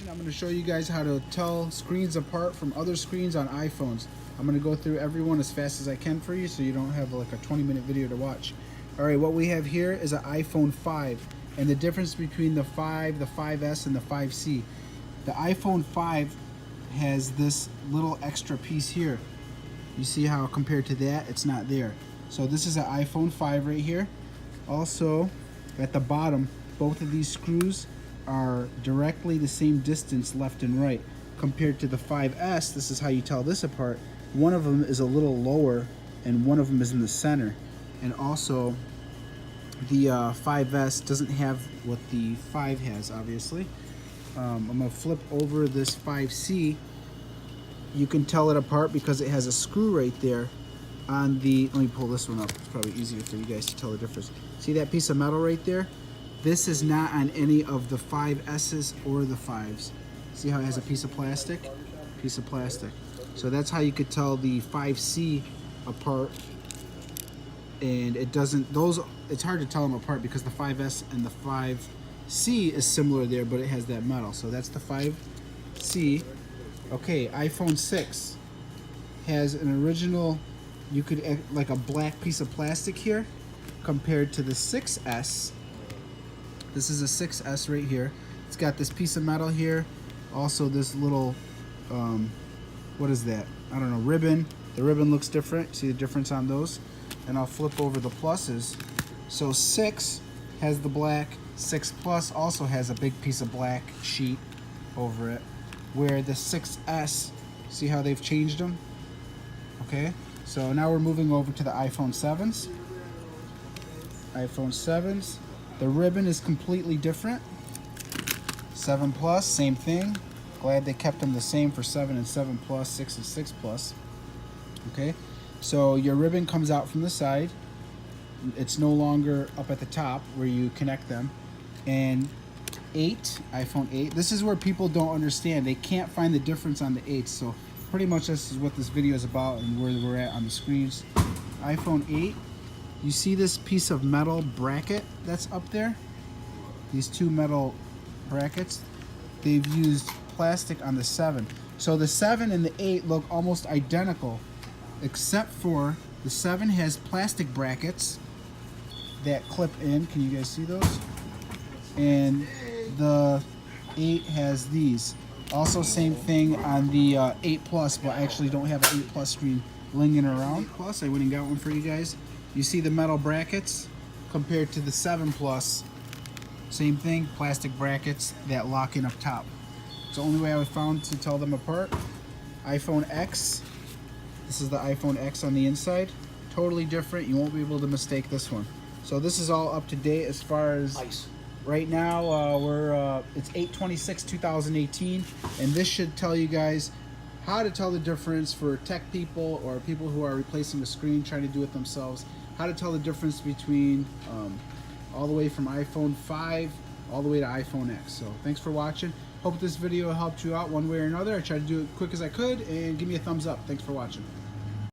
I'm going to show you guys how to tell screens apart from other screens on iPhones. I'm going to go through every one as fast as I can for you so you don't have like a 20-minute video to watch. Alright, what we have here is an iPhone 5 and the difference between the 5, the 5S, and the 5C. The iPhone 5 has this little extra piece here. You see how compared to that, it's not there. So this is an iPhone 5 right here. Also, at the bottom, both of these screws are directly the same distance left and right. Compared to the 5S, this is how you tell this apart. One of them is a little lower and one of them is in the center. And also, the 5S doesn't have what the 5 has, obviously. I'm going to flip over this 5C. You can tell it apart because it has a screw right there on the, let me pull this one up, it's probably easier for you guys to tell the difference. See that piece of metal right there? This is not on any of the 5S's or the 5s. See how it has a piece of plastic? Piece of plastic. So that's how you could tell the 5C apart. And it doesn't, those, it's hard to tell them apart because the 5S and the 5C is similar there, but it has that metal. So that's the 5C. Okay, iPhone 6 has an original, you could, like a black piece of plastic here compared to the 6S. This is a 6S right here. It's got this piece of metal here. Also this little, what is that? I don't know, ribbon. The ribbon looks different. See the difference on those? And I'll flip over the pluses. So 6 has the black. 6 Plus also has a big piece of black sheet over it. Where the 6S, see how they've changed them? Okay, so now we're moving over to the iPhone 7s. iPhone 7s. The ribbon is completely different. 7 Plus, same thing. Glad they kept them the same for 7 and 7 Plus, 6 and 6 Plus. Okay, so your ribbon comes out from the side. It's no longer up at the top where you connect them. And 8, iPhone 8, this is where people don't understand. They can't find the difference on the 8. So pretty much this is what this video is about and where we're at on the screens. iPhone 8. You see this piece of metal bracket that's up there? These two metal brackets? They've used plastic on the 7. So the 7 and the 8 look almost identical, except for the 7 has plastic brackets that clip in. Can you guys see those? And the 8 has these. Also same thing on the 8 Plus, but I actually don't have an 8 Plus screen lingering around. Plus, I went and got one for you guys. You see the metal brackets compared to the 7 Plus. Same thing, plastic brackets that lock in up top. It's the only way I found to tell them apart. iPhone X. This is the iPhone X on the inside. Totally different. You won't be able to mistake this one. So this is all up to date as far as right now. It's 8/26/2018, and this should tell you guys how to tell the difference for tech people or people who are replacing a screen, trying to do it themselves. How to tell the difference between all the way from iPhone 5 all the way to iPhone X. So thanks for watching. Hope this video helped you out one way or another. I tried to do it quick as I could, and give me a thumbs up. Thanks for watching.